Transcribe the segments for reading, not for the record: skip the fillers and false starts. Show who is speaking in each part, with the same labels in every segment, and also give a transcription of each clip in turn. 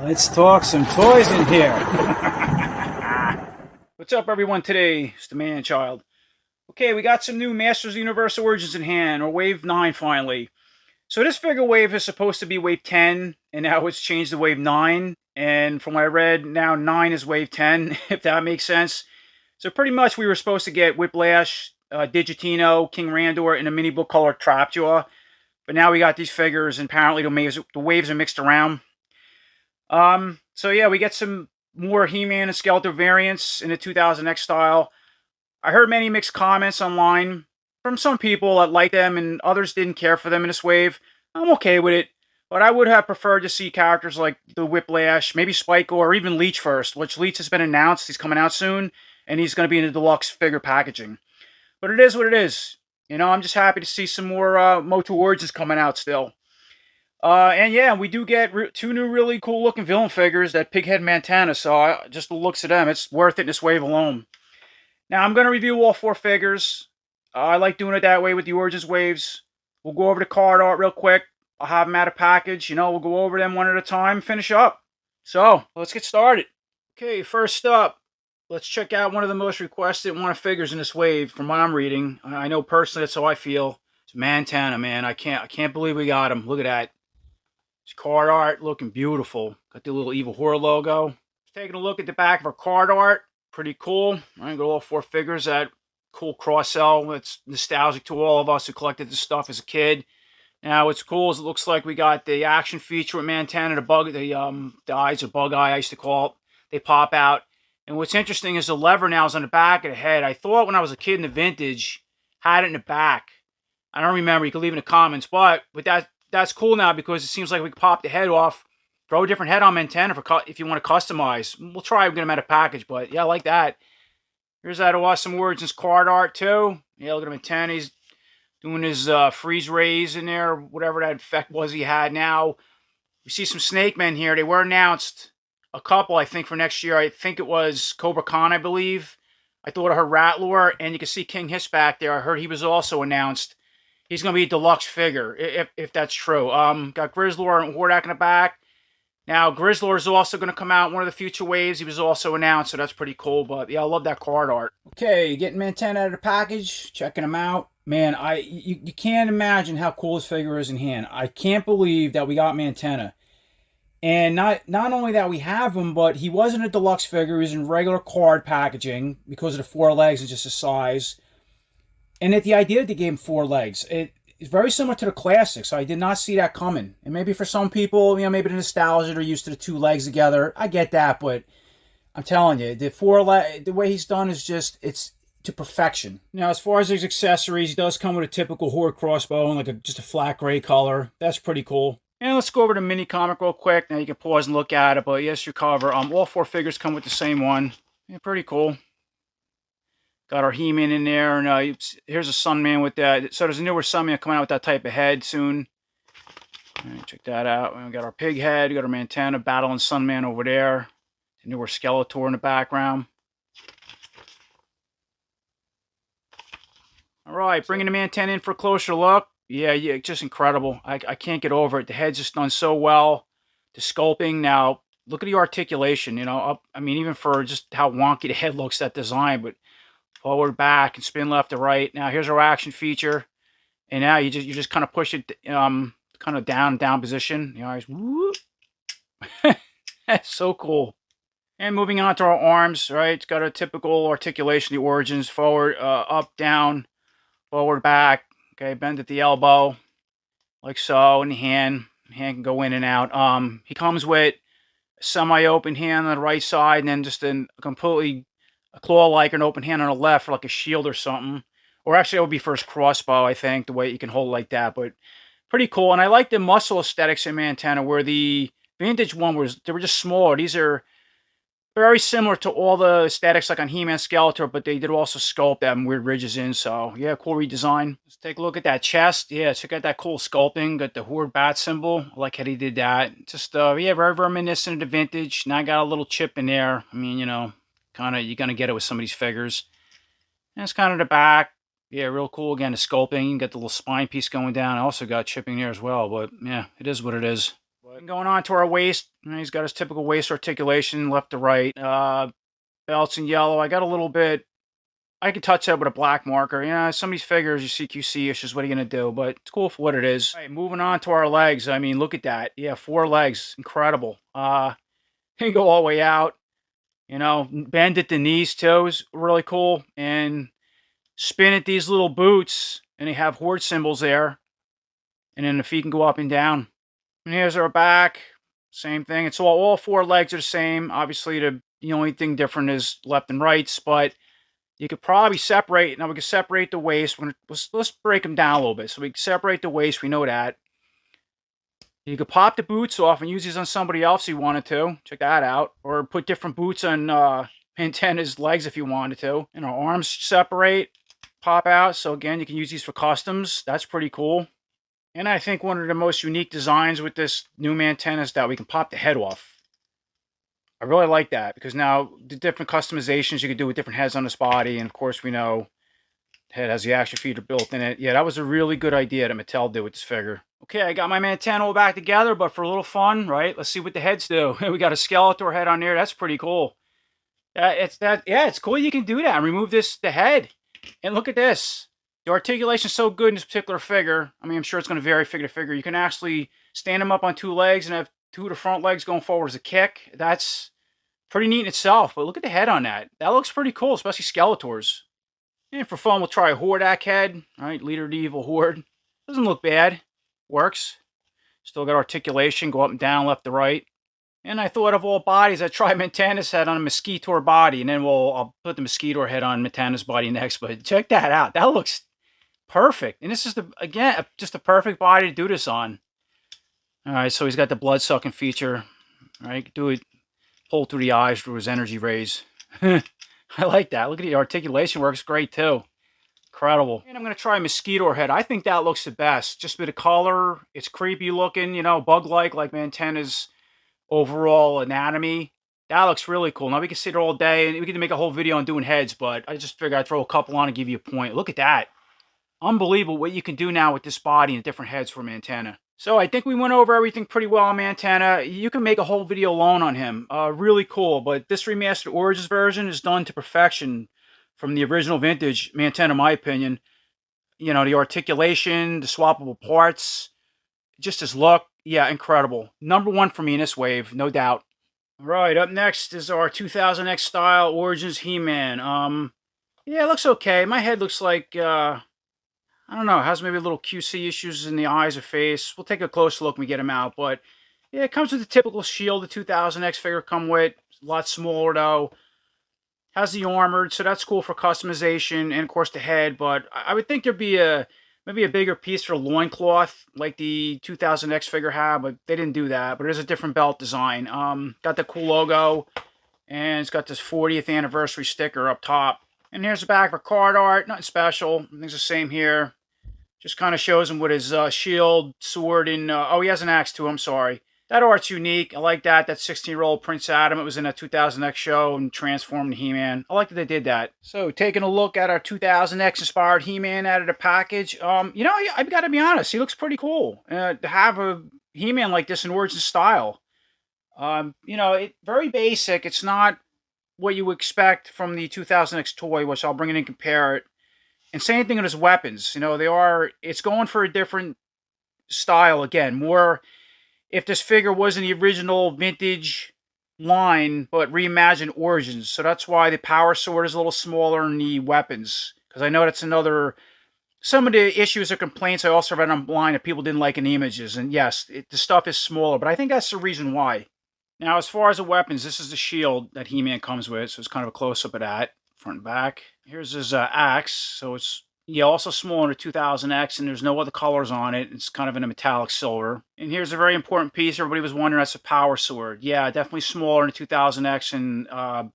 Speaker 1: Let's talk some toys in here.
Speaker 2: What's up, everyone? Today it's the man child. Okay, we got some new Masters of the Universe Origins in hand, or Wave 9 finally. So this figure wave is supposed to be Wave 10, and now it's changed to Wave 9. And from what I read, now 9 is Wave 10, if that makes sense. So pretty much we were supposed to get Whiplash, Digitino, King Randor, and a mini book color Trapjaw. But now we got these figures, and apparently the waves are mixed around. So yeah, we get some more He-Man and Skeletor variants in the 2000X style. I heard many mixed comments online from some people that like them and others didn't care for them in this wave. I'm okay with it, but I would have preferred to see characters like the Whiplash, maybe Spike, or even Leech first, which Leech has been announced. He's coming out soon, and he's going to be in the deluxe figure packaging. But it is what it is. I'm just happy to see some more Moto Origins coming out still. And yeah, we do get two new really cool looking villain figures, that Pighead Mantenna, so just the looks of them, it's worth it in this wave alone. Now, I'm going to review all four figures. I like doing it that way with the Origins waves. We'll go over the card art real quick. I'll have them out of package. We'll go over them one at a time, finish up. So, let's get started. Okay, first up, let's check out one of the most requested figures in this wave from what I'm reading. I know personally that's how I feel. It's Mantenna, man. I can't believe we got him. Look at that. His card art looking beautiful. Got the little Evil Horror logo. Taking a look at the back of our card art. Pretty cool. I got all four figures. That cool cross-sell. That's nostalgic to all of us who collected this stuff as a kid. Now, what's cool is it looks like we got the action feature with Mantenna. The eyes are bug eye, I used to call it. They pop out. And what's interesting is the lever now is on the back of the head. I thought when I was a kid in the vintage, had it in the back. I don't remember. You can leave in the comments. But with that's cool now because it seems like we can pop the head off, throw a different head on Mantenna if you want to customize. We'll try and get them out of package, but yeah, I like that. Here's that awesome Origins card art too. Yeah, look at Mantenna. He's doing his freeze rays in there, whatever that effect was he had. Now we see some Snake Men here. They were announced a couple, I think, for next year. I think it was Cobra Khan, I believe. I thought I heard Rattler, and you can see King Hiss back there. I heard he was also announced. He's going to be a deluxe figure, if that's true. Got Grizzlor and Hordak in the back. Now, Grizzlor is also going to come out in one of the future waves. He was also announced, so that's pretty cool. But, yeah, I love that card art. Okay, getting Mantenna out of the package, checking him out. Man, you can't imagine how cool this figure is in hand. I can't believe that we got Mantenna. And not only that we have him, but he wasn't a deluxe figure. He was in regular card packaging because of the four legs and just the size. And the idea that they gave him four legs, it's very similar to the classics. So I did not see that coming. And maybe for some people, maybe the nostalgia, they're used to the two legs together. I get that, but I'm telling you, the way he's done is it's to perfection. Now, as far as his accessories, he does come with a typical Horde crossbow and just a flat gray color. That's pretty cool. And let's go over the mini comic real quick. Now you can pause and look at it, but yes, your cover. All four figures come with the same one. Yeah, pretty cool. Got our He-Man in there, and here's a Sunman with that. So there's a newer Sunman coming out with that type of head soon. All right, check that out. And we got our pig head, we got our Mantenna battling Sunman over there. The newer Skeletor in the background. All right, bringing the Mantenna in for a closer look. Yeah, just incredible. I can't get over it. The head's just done so well. The sculpting. Now, look at the articulation, even for just how wonky the head looks, that design, but forward, back, and spin left to right. Now here's our action feature, and now you just kind of push it, kind of down position. Whoop. That's so cool. And moving on to our arms, right? It's got a typical articulation, the Origins: forward, up, down, forward, back. Okay, bend at the elbow, like so, and the hand can go in and out. He comes with a semi-open hand on the right side, and then just a claw-like an open hand on the left for like a shield or something. Or actually, that would be for his crossbow, I think, the way you can hold it like that. But pretty cool. And I like the muscle aesthetics in Mantenna, where the vintage one they were just smaller. These are very similar to all the aesthetics like on He-Man Skeletor, but they did also sculpt them weird ridges in. So, yeah, cool redesign. Let's take a look at that chest. Yeah, check out that cool sculpting. Got the Horde bat symbol. I like how he did that. Just, yeah, very reminiscent of the vintage. Now I got a little chip in there. I mean, you're going to get it with some of these figures. And it's kind of the back. Yeah, real cool. Again, the sculpting. You got the little spine piece going down. I also got chipping there as well. But, yeah, it is what it is. But going on to our waist, he's got his typical waist articulation, left to right. Belts in yellow. I got a little bit. I can touch that with a black marker. Yeah, some of these figures, you CQC issues. What are you gonna do? But it's cool for what it is. All right, moving on to our legs. I mean, look at that. Yeah, 4 legs, incredible. Can go all the way out. Bend at the knees too is really cool. And spin at these little boots, and they have horde symbols there. And then the feet can go up and down. And here's our back. Same thing. It's all 4 legs are the same. Obviously, the only thing different is left and rights, but you could probably separate. Now we can separate the waist. Let's break them down a little bit. So we can separate the waist. We know that. You could pop the boots off and use these on somebody else if you wanted to. Check that out. Or put different boots on Mantenna's legs if you wanted to. And our arms separate, pop out. So again, you can use these for customs. That's pretty cool. And I think one of the most unique designs with this new Mantenna is that we can pop the head off. I really like that because now the different customizations you can do with different heads on this body. And of course, we know the head has the action feeder built in it. Yeah, that was a really good idea that Mattel did with this figure. Okay, I got my Mantenna all back together, but for a little fun, right? Let's see what the heads do. We got a Skeletor head on there. That's pretty cool. It's cool you can do that. Remove the head. And look at this. The articulation is so good in this particular figure. I mean, I'm sure it's going to vary figure to figure. You can actually stand them up on 2 legs and have 2 of the front legs going forward as a kick. That's pretty neat in itself. But look at the head on that. That looks pretty cool, especially Skeletor's. And for fun, we'll try a Hordak head. All right, leader of the evil horde. Doesn't look bad. Works. Still got articulation, go up and down, left to right. And I thought of all bodies, I'd try Mantenna's head on a Mosquitor body, and then I'll put the Mosquitor head on Mantenna's body next. But check that out. That looks perfect. And this is, again, just a perfect body to do this on. All right, so he's got the blood-sucking feature. All right, do it, pull through the eyes through his energy rays. I like that. Look at the articulation, works great too. Incredible. And I'm going to try Mosquito head. I think that looks the best. Just with the color, it's creepy looking, bug-like, like Mantenna's overall anatomy. That looks really cool. Now we can sit there all day, and we can make a whole video on doing heads, but I just figured I'd throw a couple on and give you a point. Look at that. Unbelievable what you can do now with this body and different heads for Mantenna. So I think we went over everything pretty well on Mantenna. You can make a whole video alone on him. Really cool, but this remastered Origins version is done to perfection from the original vintage Mantenna, in my opinion. The articulation, the swappable parts, just his look. Yeah, incredible. #1 for me in this wave, no doubt. All right, up next is our 2000X Style Origins He-Man. Yeah, it looks okay. My head looks like, I don't know, has maybe a little QC issues in the eyes or face. We'll take a closer look when we get him out. But yeah, it comes with the typical shield the 2000X figure come with. It's a lot smaller though. Has the armored, so that's cool for customization, and of course the head. But I would think there'd be maybe a bigger piece for loincloth like the 2000X figure had, but they didn't do that. But it is a different belt design. Got the cool logo, and it's got this 40th anniversary sticker up top. And here's the back for card art. Nothing special. Everything's the same here. Just kind of shows him with his shield, sword, and... oh, he has an axe too, I'm sorry. That art's unique. I like that. That 16-year-old Prince Adam. It was in a 2000X show and transformed into He-Man. I like that they did that. So, taking a look at our 2000X inspired He-Man out of the package. I've got to be honest. He looks pretty cool. To have a He-Man like this in Origins style. Very basic. It's not what you expect from the 2000X toy, which I'll bring it in and compare it. And same thing with his weapons. It's going for a different style again. More, if this figure was in the original vintage line, but reimagined Origins. So that's why the power sword is a little smaller than the weapons. Because I know that's another, some of the issues or complaints I also read online that people didn't like in the images. And yes, the stuff is smaller, but I think that's the reason why. Now, as far as the weapons, this is the shield that He-Man comes with. So it's kind of a close-up of that, front and back. Here's his axe. So it's also smaller than the 2000X, and there's no other colors on it. It's kind of in a metallic silver. And here's a very important piece. Everybody was wondering, that's a power sword. Yeah, definitely smaller than the 2000X, and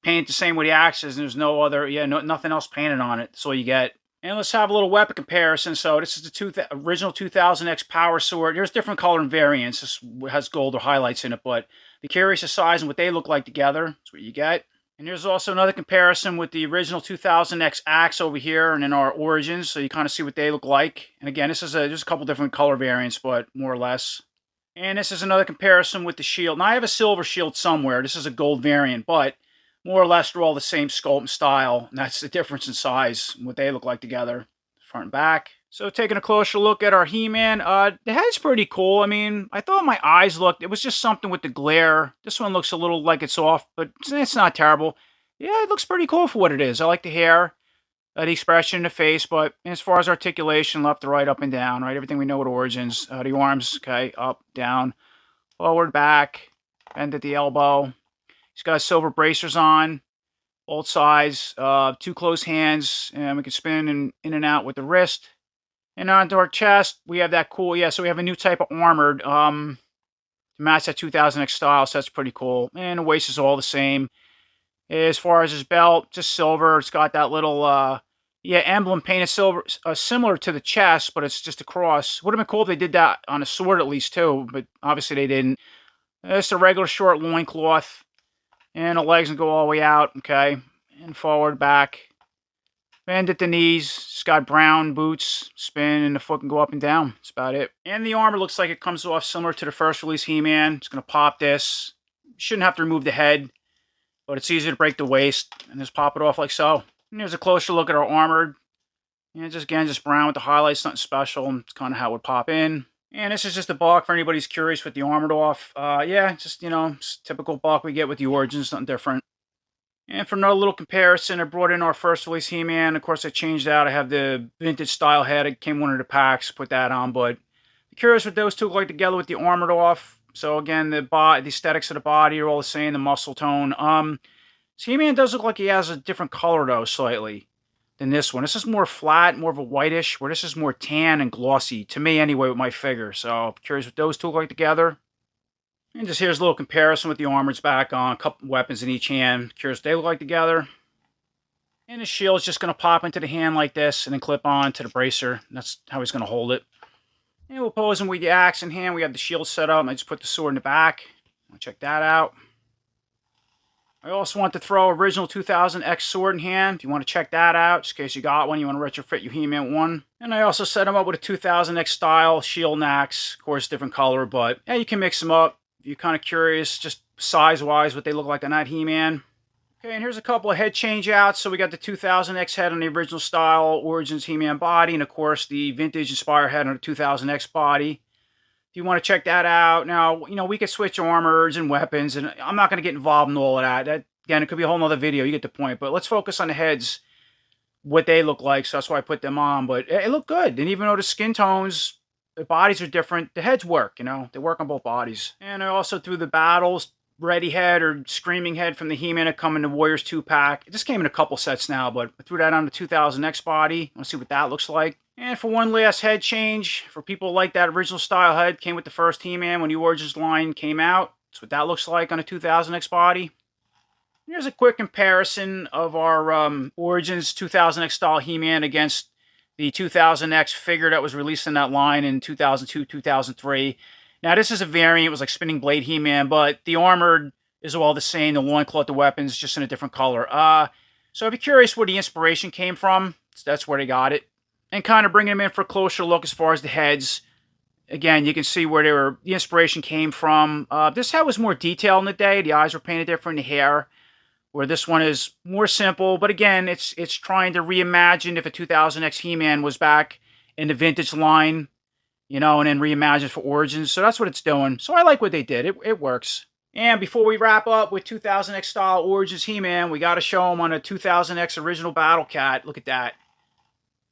Speaker 2: painted the same way the axe is, and there's no other, nothing else painted on it. That's all you get. And let's have a little weapon comparison. So this is the original 2000X power sword. There's different color and variants. This has gold or highlights in it, but be curious the size and what they look like together. That's what you get. And there's also another comparison with the original 2000X axe over here and in our Origins, so you kind of see what they look like. And again, this is just a couple different color variants, but more or less. And this is another comparison with the shield. Now, I have a silver shield somewhere. This is a gold variant, but more or less they're all the same sculpt and style. And that's the difference in size, what they look like together, front and back. So taking a closer look at our He-Man, the head's pretty cool. I mean, I thought my eyes looked, it was just something with the glare. This one looks a little like it's off, but it's not terrible. Yeah, it looks pretty cool for what it is. I like the hair, the expression in the face, but as far as articulation, left to right, up and down, right? Everything we know with Origins. The arms, okay, up, down, forward, back, bend at the elbow. He's got silver bracers on, both sides, two closed hands, and we can spin in and out with the wrist. And onto our chest, we have that cool, yeah, so we have a new type of armored, to match that 2000X style, so that's pretty cool. And the waist is all the same. As far as his belt, just silver. It's got that little, yeah, emblem painted silver, similar to the chest, but it's just a cross. Would have been cool if they did that on a sword at least, too, but obviously they didn't. It's a regular short loincloth, and the legs can go all the way out, okay, and forward, back. Bend at the knees. It's got brown boots, spin, and the foot can go up and down. That's about it. And the armor looks like it comes off similar to the first release He-Man. It's going to pop this. You shouldn't have to remove the head, but it's easy to break the waist and just pop it off like so. And here's a closer look at our armored. And just again, just brown with the highlights, nothing special. It's kind of how it would pop in. And this is just a bulk for anybody's curious with the armored off. Yeah, just, you know, typical bulk we get with the Origins, nothing different. And for another little comparison, I brought in our first release He-Man. Of course, I changed out. I have the vintage style head. It came one of the packs, put that on. But curious what those two look like together with the armored off. So again, the aesthetics of the body are all the same, the muscle tone. So He-Man does look like he has a different color, though, slightly, than this one. This is more flat, more of a whitish, where this is more tan and glossy, to me anyway, with my figure. So curious what those two look like together. And just here's a little comparison with the armor's back on, a couple weapons in each hand. Curious what they look like together. And the shield's just going to pop into the hand like this and then clip on to the bracer. That's how he's going to hold it. And we'll pose him with the axe in hand. We have the shield set up. I just put the sword in the back. I'll check that out. I also want to throw original 2000X sword in hand. If you want to check that out, just in case you got one, you want to retrofit your He-Man one. And I also set him up with a 2000X style shield and axe. Of course, different color, but yeah, you can mix them up. If you're kind of curious, just size-wise, what they look like on that He-Man. Okay, and here's a couple of head change-outs. So we got the 2000X head on the original style Origins He-Man body, and of course the vintage Inspire head on the 2000X body. If you want to check that out, now, you know, we could switch armors and weapons, and I'm not going to get involved in all of that. Again, it could be a whole nother video, you get the point, but let's focus on the heads, what they look like, so that's why I put them on. But it looked good, and even though the skin tones, the bodies are different, the heads work, you know, they work on both bodies. And I also threw the Battles Ready head or Screaming head from the He-Man that come in the Warriors 2-pack. It just came in a couple sets now, but I threw that on the 2000X body. Let's see what that looks like. And for one last head change, for people like that original style head, came with the first He-Man when the Origins line came out. That's what that looks like on a 2000X body. Here's a quick comparison of our Origins 2000X style He-Man against the 2000X figure that was released in that line in 2002, 2003. Now, this is a variant. It was like Spinning Blade He-Man, but the armored is all the same. The loincloth, the weapons, just in a different color. So I'd be curious where the inspiration came from. That's where they got it. And kind of bringing them in for a closer look as far as the heads. Again, you can see where the inspiration came from. This head was more detailed in the day. The eyes were painted different, the hair. Where this one is more simple. But again, it's trying to reimagine if a 2000X He-Man was back in the vintage line, you know, and then reimagine for Origins. So that's what it's doing. So I like what they did. It works. And before we wrap up with 2000X style Origins He-Man, we got to show him on a 2000X original Battle Cat. Look at that.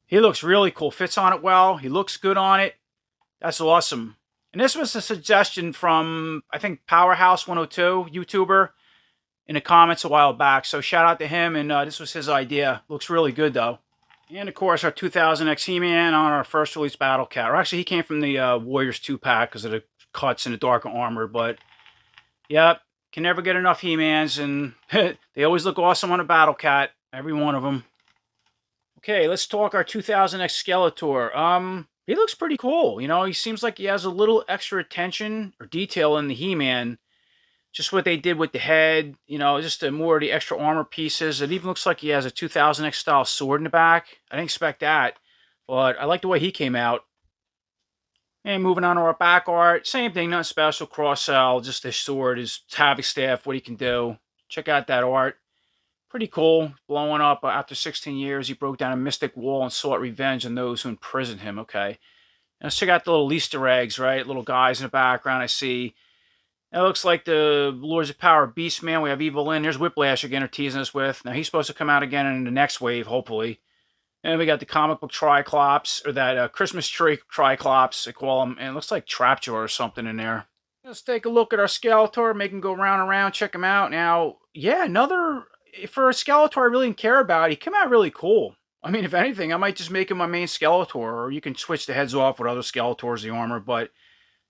Speaker 2: He looks really cool. Fits on it well. He looks good on it. That's awesome. And this was a suggestion from, I think, Powerhouse 102, YouTuber, in the comments a while back. So shout out to him. And this was his idea. Looks really good, though. And, of course, our 2000X He-Man on our first release Battle Cat. Or actually, he came from the Warriors 2-pack because of the cuts and the darker armor. But, yep, can never get enough He-Mans. And they always look awesome on a Battle Cat. Every one of them. Okay, let's talk our 2000X Skeletor. He looks pretty cool. You know, he seems like he has a little extra attention or detail in the He-Man. Just what they did with the head, you know, just more of the extra armor pieces. It even looks like he has a 2000X style sword in the back. I didn't expect that, but I like the way he came out. And moving on to our back art, same thing, nothing special, cross-sell, just this sword, his Havoc staff, what he can do. Check out that art. Pretty cool. Blowing up after 16 years, he broke down a mystic wall and sought revenge on those who imprisoned him. Okay. Now let's check out the little Easter eggs, right? Little guys in the background I see. It looks like the Lords of Power Beastman. We have Evil Lyn. There's Whiplash again, they're teasing us with. Now he's supposed to come out again in the next wave, hopefully. And we got the comic book Triclops, or that Christmas tree Triclops, they call them. And it looks like Trapjaw or something in there. Let's take a look at our Skeletor, make him go round and round, check him out. Now, yeah, another, for a Skeletor I really didn't care about, he came out really cool. I mean, if anything, I might just make him my main Skeletor, or you can switch the heads off with other Skeletors, the armor, but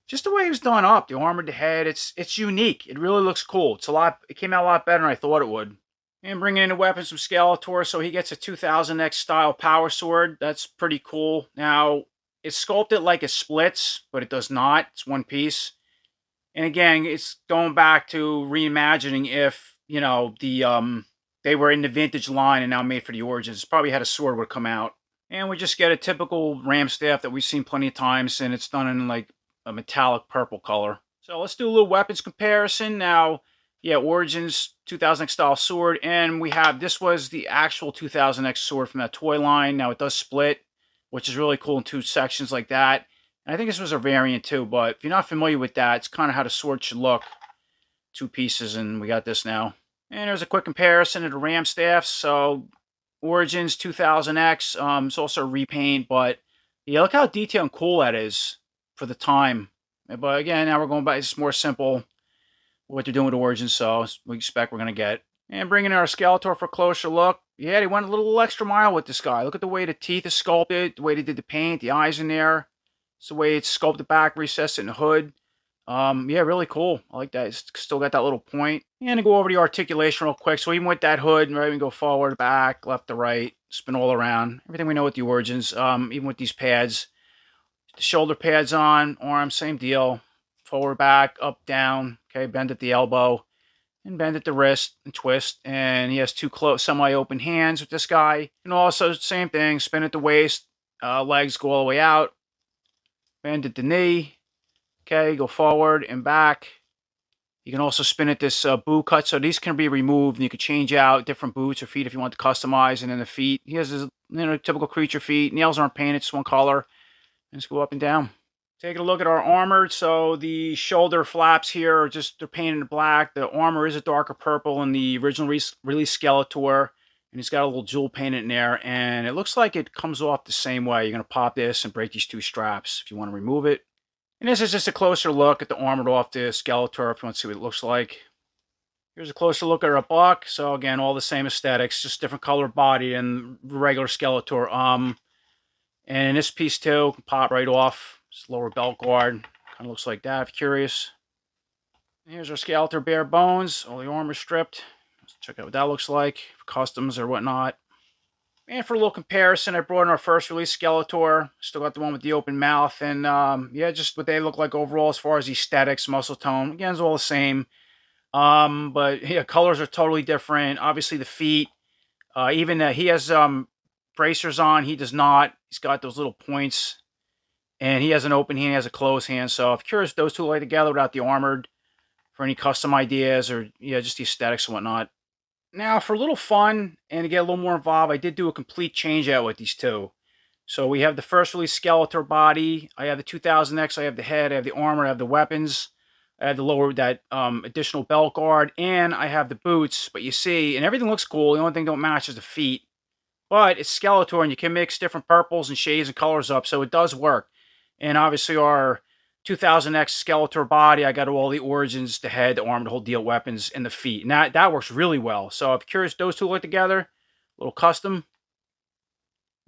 Speaker 2: just the way he was done up, the armor, the head, it's unique. It really looks cool. It came out a lot better than I thought it would. And bringing in the weapons from Skeletor, so he gets a 2000X style power sword. That's pretty cool. Now, it's sculpted like it splits, but it does not. It's one piece. And again, it's going back to reimagining if, you know, they were in the vintage line and now made for the Origins. Probably had a sword would come out. And we just get a typical ram staff that we've seen plenty of times, and it's done in like a metallic purple color. So let's do a little weapons comparison. Now, yeah, Origins 2000X style sword, and we have, this was the actual 2000X sword from that toy line. Now it does split, which is really cool in two sections like that. And I think this was a variant too, but if you're not familiar with that, it's kind of how the sword should look. Two pieces, and we got this now. And there's a quick comparison of the ram staffs. So Origins 2000X, it's also a repaint, but yeah, look how detailed and cool that is for the time. But again, now we're going back, it's more simple what they're doing with Origins, so we expect we're going to get. And bringing in our Skeletor for a closer look. Yeah, they went a little extra mile with this guy. Look at the way the teeth is sculpted, the way they did the paint, the eyes in there. It's the way it's sculpted back, recessed in the hood. Yeah, really cool. I like that. It's still got that little point. And to go over the articulation real quick. So even with that hood, right, we can go forward, back, left to right, spin all around. Everything we know with the Origins. Even with these pads. The shoulder pads on, arms, same deal. Forward, back, up, down. Okay, bend at the elbow. And bend at the wrist and twist. And he has two semi-open hands with this guy. And also, same thing, spin at the waist. Legs go all the way out. Bend at the knee. Okay, go forward and back. You can also spin at this boot cut. So these can be removed, and you can change out different boots or feet if you want to customize. And then the feet, he has his, typical creature feet. Nails aren't painted, just one color. And just go up and down. Taking a look at our armor. So the shoulder flaps here are just, they're painted black. The armor is a darker purple in the original release Skeletor. And it's got a little jewel painted in there. And it looks like it comes off the same way. You're going to pop this and break these two straps if you want to remove it. And this is just a closer look at the armored off the Skeletor if you want to see what it looks like. Here's a closer look at our buck. So again, all the same aesthetics, just different color body and regular Skeletor. And this piece too can pop right off. Just lower belt guard. Kind of looks like that if you're curious. And here's our Skeletor bare bones. All the armor stripped. Let's check out what that looks like for customs or whatnot. And for a little comparison, I brought in our first release Skeletor. Still got the one with the open mouth. And yeah, just what they look like overall as far as aesthetics, muscle tone. Again, it's all the same. But yeah, colors are totally different. Obviously the feet. Even he has bracers on. He does not. He's got those little points. And he has an open hand. He has a closed hand. So if curious, those two lay together without the armored for any custom ideas or yeah, just the aesthetics and whatnot. Now, for a little fun and to get a little more involved, I did do a complete change out with these two. So we have the first release Skeletor body. I have the 2000X. I have the head. I have the armor. I have the weapons. I have the lower, that additional belt guard. And I have the boots. But you see, and everything looks cool. The only thing don't match is the feet. But it's Skeletor, and you can mix different purples and shades and colors up. So it does work. And obviously our 2000X Skeletor body, I got all the Origins, the head, the arm, the whole deal, weapons, and the feet. And that works really well. So if you're curious, those two look together. A little custom.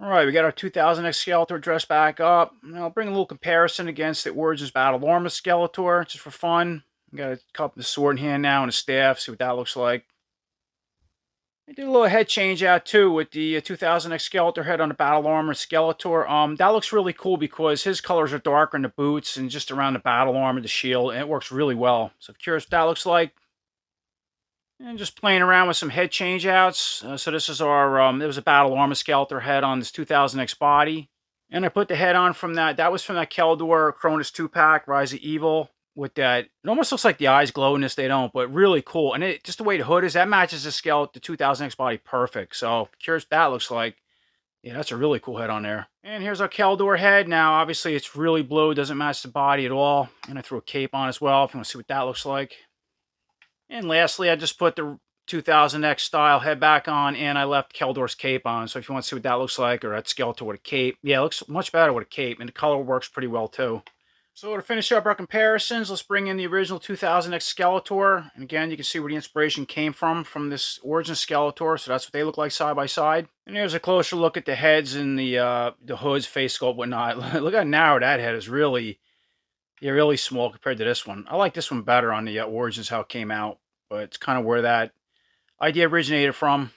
Speaker 2: All right, we got our 2000X Skeletor dressed back up. Now I'll bring a little comparison against the Origins Battle Armor Skeletor, just for fun. I got a cup of the sword in hand now and a staff. See what that looks like. I did a little head change out too with the 2000X Skeletor head on the Battle Armor Skeletor. That looks really cool because his colors are darker in the boots and just around the Battle Armor, the shield, and it works really well. So if you're curious what that looks like. And just playing around with some head change outs. So this is our, it was a Battle Armor Skeletor head on this 2000X body. And I put the head on from that. That was from that Keldor Cronus 2-pack, Rise of Evil. With that, it almost looks like the eyes glow in this. They don't, but really cool. And it just the way the hood is, that matches the Skeletor, the 2000X body perfect. So curious what that looks like. Yeah, that's a really cool head on there. And here's our Keldor head. Now, obviously, it's really blue. Doesn't match the body at all. And I threw a cape on as well if you want to see what that looks like. And lastly, I just put the 2000X style head back on, and I left Keldor's cape on. So if you want to see what that looks like, or that Skeletor with a cape, yeah, it looks much better with a cape, and the color works pretty well too. So to finish up our comparisons, let's bring in the original 2000X Skeletor. And again, you can see where the inspiration came from this Origin Skeletor. So that's what they look like side by side. And here's a closer look at the heads and the hoods, face sculpt, whatnot. Look how narrow that head is. Really small compared to this one. I like this one better on the Origins, how it came out. But it's kind of where that idea originated from.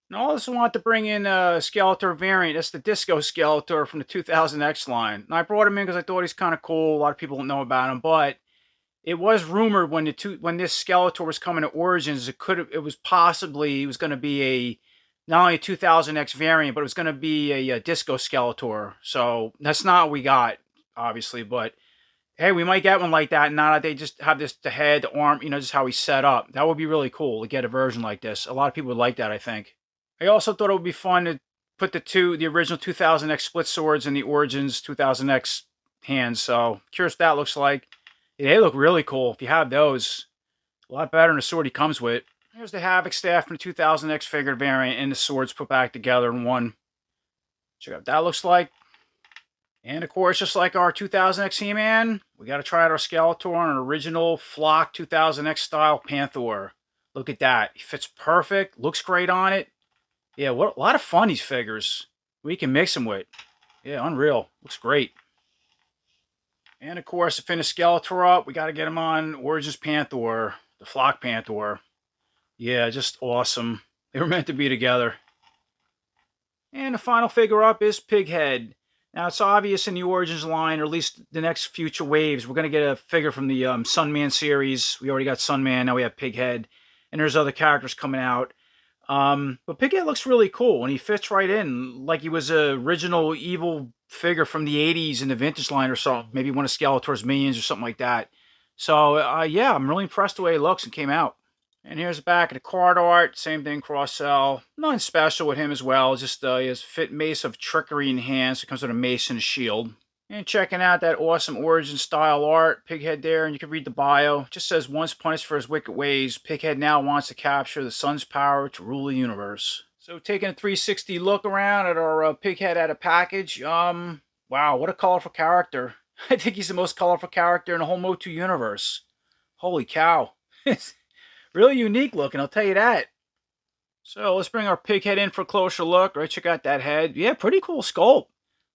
Speaker 2: And I also want to bring in a Skeletor variant. That's the Disco Skeletor from the 2000X line. And I brought him in because I thought he's kind of cool. A lot of people don't know about him, but it was rumored when this Skeletor was coming to Origins, it was going to be a not only a 2000X variant, but it was going to be a Disco Skeletor. So that's not what we got, obviously, but hey, we might get one like that. Now that they just have the head, the arm, just how he's set up. That would be really cool to get a version like this. A lot of people would like that, I think. I also thought it would be fun to put the original 2000X split swords in the Origins 2000X hands. So curious what that looks like. Yeah, they look really cool. If you have those, a lot better than the sword he comes with. Here's the Havoc staff from the 2000X figured variant, and the swords put back together in one. Check out what that looks like. And of course, just like our 2000X He-Man, we got to try out our Skeletor on an original Flock 2000X style Panther. Look at that. He fits perfect. Looks great on it. Yeah, what a lot of fun, these figures. We can mix them with. Yeah, unreal. Looks great. And of course, to finish Skeletor up, we got to get him on Origins Panther, the Flock Panther. Yeah, just awesome. They were meant to be together. And the final figure up is Pighead. Now, it's obvious in the Origins line, or at least the next future waves, we're going to get a figure from the Sunman series. We already got Sunman, now we have Pighead. And there's other characters coming out. But Pighead looks really cool, and he fits right in like he was an original evil figure from the 80s in the vintage line or something. Maybe one of Skeletor's minions or something like that. So, yeah, I'm really impressed the way he looks and came out. And here's the back of the card art. Same thing, cross-sell. Nothing special with him as well. Just he has fit Mace of Trickery in hand. So it comes with a mace and a shield. And checking out that awesome Origin style art. Pighead there, and you can read the bio. It just says, once punished for his wicked ways, Pighead now wants to capture the sun's power to rule the universe. So taking a 360 look around at our Pighead out of package. Wow, what a colorful character. I think he's the most colorful character in the whole Motu universe. Holy cow. Really unique looking, I'll tell you that. So let's bring our Pighead in for a closer look. Right, check out that head. Yeah, pretty cool sculpt.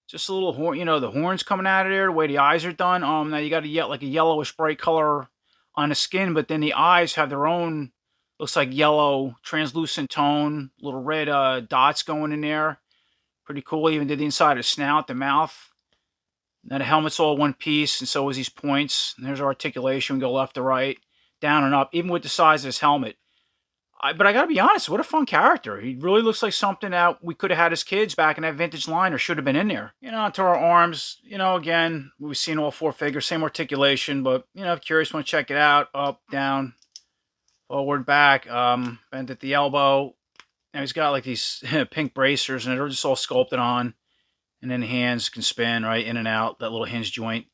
Speaker 2: Just a little horn, the horns coming out of there, the way the eyes are done. Now you got like a yellowish bright color on the skin, but then the eyes have their own, looks like yellow, translucent tone. Little red dots going in there. Pretty cool. Even did the inside of the snout, the mouth. Now the helmet's all one piece, and so is these points. And there's our articulation. We go left to right, down and up, even with the size of his helmet. But I gotta be honest, what a fun character. He really looks like something that we could have had as kids back in that vintage line, or should have been in there. To our arms, again, we've seen all four figures, same articulation, but, if curious, want to check it out, up, down, forward, back, bent at the elbow. Now he's got like these pink bracers, and they're just all sculpted on. And then the hands can spin, right, in and out, that little hinge joint.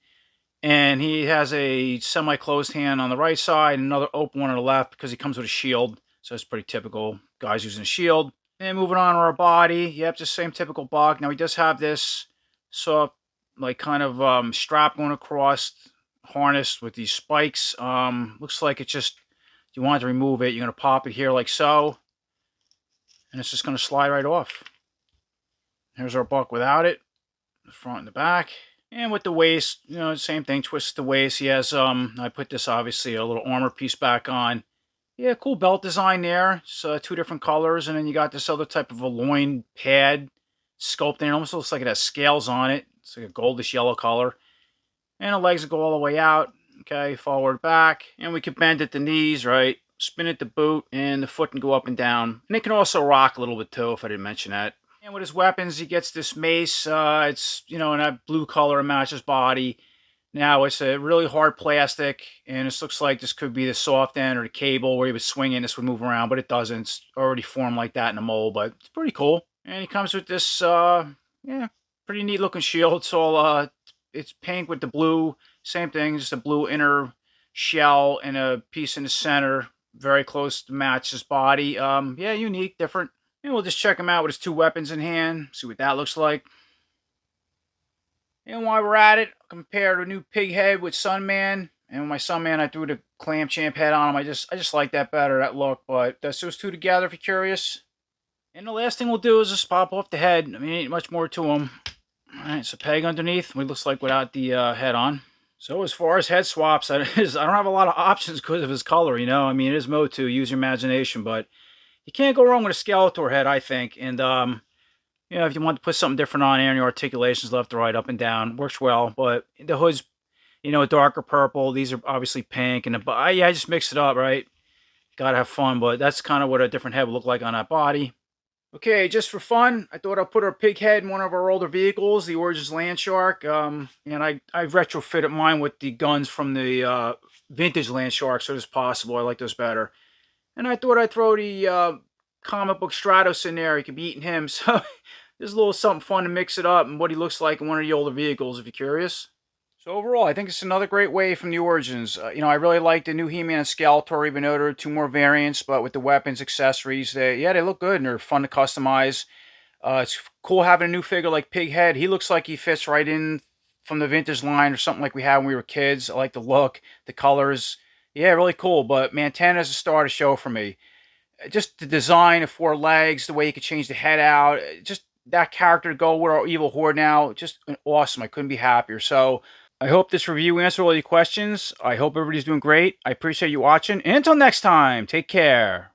Speaker 2: And he has a semi-closed hand on the right side, and another open one on the left, because he comes with a shield. So it's pretty typical, guys using a shield. And moving on to our body, yep, just same typical bug. Now he does have this soft, like kind of strap going across, harnessed with these spikes. Looks like it's just, if you want to remove it, you're going to pop it here like so. And it's just going to slide right off. Here's our buck without it, the front and the back. And with the waist, same thing, twist the waist. He has, I put this, obviously, a little armor piece back on. Yeah, cool belt design there. So two different colors, and then you got this other type of a loin pad sculpting. It almost looks like it has scales on it. It's like a goldish yellow color. And the legs go all the way out. Okay, forward, back. And we can bend at the knees, right? Spin at the boot, and the foot can go up and down. And it can also rock a little bit too, if I didn't mention that. And with his weapons, he gets this mace. It's, in a blue color, it matches body. Now it's a really hard plastic, and this looks like this could be the soft end or the cable where he was swinging. This would move around, but it doesn't. It's already formed like that in the mold, but it's pretty cool. And he comes with this, yeah, pretty neat looking shield. It's all, it's pink with the blue. Same thing, just a blue inner shell and a piece in the center. Very close to match his body. Yeah, unique, different. And we'll just check him out with his two weapons in hand. See what that looks like. And while we're at it, compared a new pig head with Sunman. And with my Sunman, I threw the clam champ head on him. I just like that better, that look. But that's those two together if you're curious. And the last thing we'll do is just pop off the head. I mean, ain't much more to him. Alright, so peg underneath. What it looks like without the head on. So as far as head swaps, I don't have a lot of options because of his color, I mean, it is Motu. Use your imagination. But you can't go wrong with a Skeletor head, I think. And, if you want to put something different on there and your articulations left to right, up and down, works well. But the hood's, a darker purple. These are obviously pink. And yeah, I just mixed it up, right? Gotta have fun, but that's kind of what a different head would look like on that body. Okay, just for fun, I thought I'd put our pig head in one of our older vehicles, the Origins Landshark. And I retrofitted mine with the guns from the vintage Landshark, so it's possible. I like those better. And I thought I'd throw the comic book Stratos in there. He could be eating him. So there's a little something fun to mix it up and what he looks like in one of the older vehicles, if you're curious. So overall, I think it's another great wave from the Origins. I really like the new He-Man and Skeletor, even though there are two more variants, but with the weapons, accessories, they look good and they're fun to customize. It's cool having a new figure like Pighead. He looks like he fits right in from the vintage line or something like we had when we were kids. I like the look, the colors. Yeah, really cool, but Mantenna is a star to show for me. Just the design of four legs, the way you could change the head out, just that character to go with our evil horde now, just awesome. I couldn't be happier. So I hope this review answered all your questions. I hope everybody's doing great. I appreciate you watching. And until next time, take care.